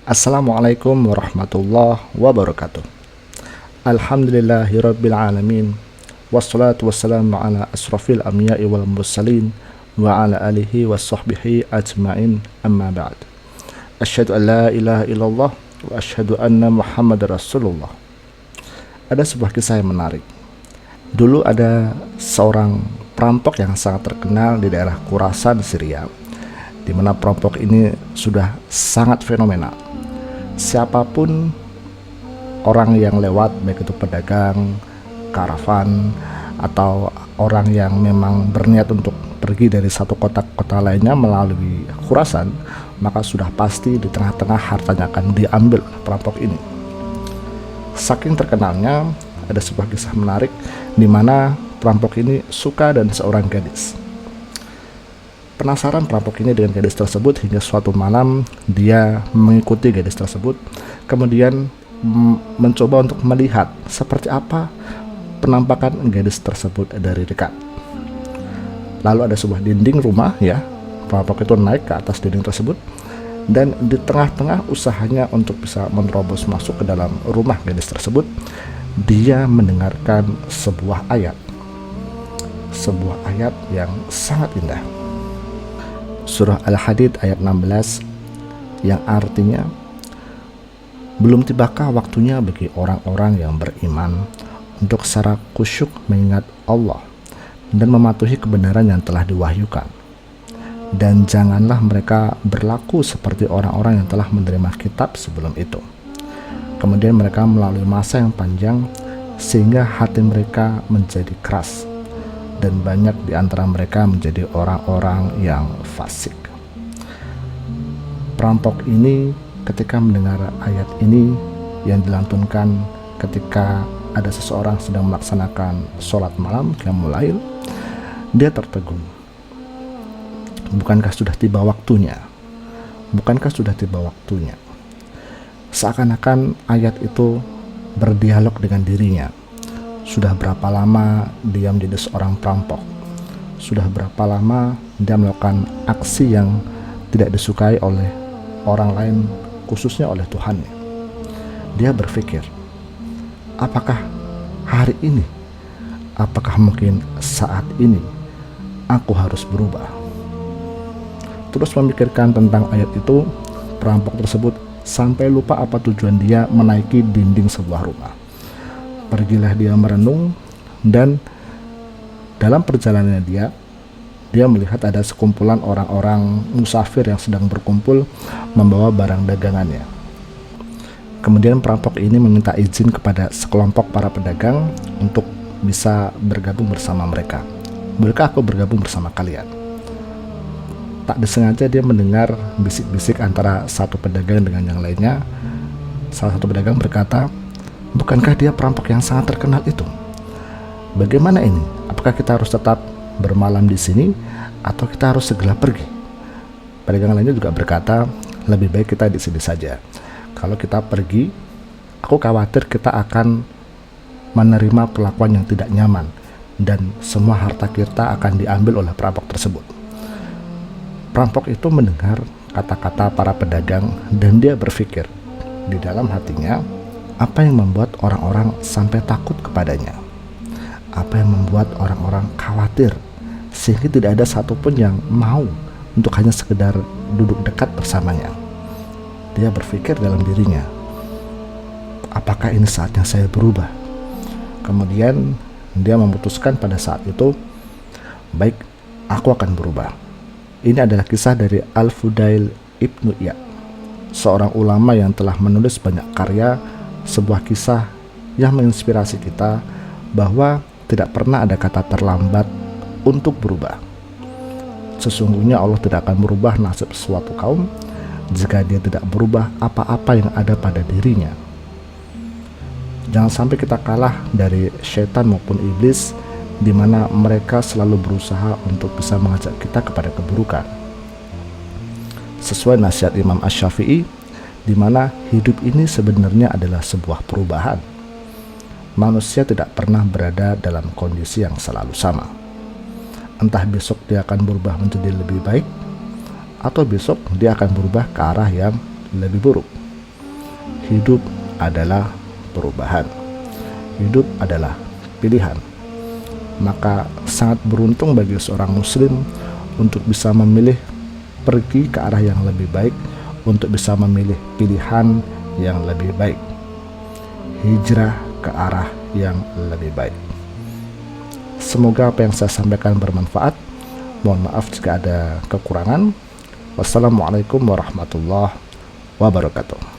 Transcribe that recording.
Assalamualaikum warahmatullahi wabarakatuh. Alhamdulillahirabbil alamin. Wassalatu wassalamu ala asrafil anbiya'i wal mursalin wa ala alihi washabbihi ajmain. Amma ba'd. Asyhadu an la ilaha illallah wa asyhadu anna Muhammadar Rasulullah. Ada sebuah kisah yang menarik. Dulu ada seorang perampok yang sangat terkenal di daerah Khurasan, Syria, di mana perampok ini sudah sangat fenomenal. Siapapun orang yang lewat, baik itu pedagang, karavan, atau orang yang memang berniat untuk pergi dari satu kota ke kota lainnya melalui Khurasan, maka sudah pasti di tengah-tengah hartanya akan diambil perampok ini. Saking terkenalnya, ada sebuah kisah menarik di mana perampok ini suka dan seorang gadis. Penasaran perampok ini dengan gadis tersebut hingga suatu malam dia mengikuti gadis tersebut, kemudian mencoba untuk melihat seperti apa penampakan gadis tersebut dari dekat. Lalu ada sebuah dinding rumah, ya, perampok itu naik ke atas dinding tersebut dan di tengah-tengah usahanya untuk bisa menerobos masuk ke dalam rumah gadis tersebut, dia mendengarkan sebuah ayat yang sangat indah. Surah Al-Hadid ayat 16 yang artinya, belum tibakah waktunya bagi orang-orang yang beriman untuk secara khusyuk mengingat Allah dan mematuhi kebenaran yang telah diwahyukan, dan janganlah mereka berlaku seperti orang-orang yang telah menerima kitab sebelum itu. Kemudian mereka melalui masa yang panjang sehingga hati mereka menjadi keras, dan banyak di antara mereka menjadi orang-orang yang fasik. Perampok ini ketika mendengar ayat ini yang dilantunkan ketika ada seseorang sedang melaksanakan sholat malam qiyamul lail, dia tertegun. Bukankah sudah tiba waktunya? Seakan-akan ayat itu berdialog dengan dirinya. Sudah berapa lama dia menjadi seorang perampok? Sudah berapa lama dia melakukan aksi yang tidak disukai oleh orang lain, khususnya oleh Tuhannya? Dia berpikir, apakah hari ini, apakah mungkin saat ini aku harus berubah? Terus memikirkan tentang ayat itu, perampok tersebut sampai lupa apa tujuan dia menaiki dinding sebuah rumah. Pergilah dia merenung, dan dalam perjalanannya dia melihat ada sekumpulan orang-orang musafir yang sedang berkumpul membawa barang dagangannya. Kemudian perampok ini meminta izin kepada sekelompok para pedagang untuk bisa bergabung bersama mereka. Bolehkah aku bergabung bersama kalian? Tak disengaja dia mendengar bisik-bisik antara satu pedagang dengan yang lainnya. Salah satu pedagang berkata, bukankah dia perampok yang sangat terkenal itu? Bagaimana ini? Apakah kita harus tetap bermalam di sini atau kita harus segera pergi? Pedagang lainnya juga berkata, lebih baik kita di sini saja. Kalau kita pergi, aku khawatir kita akan menerima perlakuan yang tidak nyaman dan semua harta kita akan diambil oleh perampok tersebut. Perampok itu mendengar kata-kata para pedagang dan dia berpikir di dalam hatinya, apa yang membuat orang-orang sampai takut kepadanya? Apa yang membuat orang-orang khawatir sehingga tidak ada satupun yang mau untuk hanya sekedar duduk dekat bersamanya? Dia berpikir dalam dirinya, apakah ini saatnya saya berubah? Kemudian dia memutuskan pada saat itu, baik, aku akan berubah. Ini adalah kisah dari Al-Fudail Ibnu Iyad, seorang ulama yang telah menulis banyak karya, sebuah kisah yang menginspirasi kita bahwa tidak pernah ada kata terlambat untuk berubah. Sesungguhnya Allah tidak akan merubah nasib suatu kaum jika dia tidak berubah apa-apa yang ada pada dirinya. Jangan sampai kita kalah dari syaitan maupun iblis, di mana mereka selalu berusaha untuk bisa mengajak kita kepada keburukan. Sesuai nasihat Imam Asy-Syafi'i, di mana hidup ini sebenarnya adalah sebuah perubahan. Manusia tidak pernah berada dalam kondisi yang selalu sama. Entah besok dia akan berubah menjadi lebih baik, atau besok dia akan berubah ke arah yang lebih buruk. hidup adalah perubahan. Hidup adalah pilihan. Maka sangat beruntung bagi seorang muslim untuk bisa memilih pergi ke arah yang lebih baik, untuk bisa memilih pilihan yang lebih baik, hijrah ke arah yang lebih baik. Semoga apa yang saya sampaikan bermanfaat. Mohon maaf jika ada kekurangan. Wassalamualaikum warahmatullahi wabarakatuh.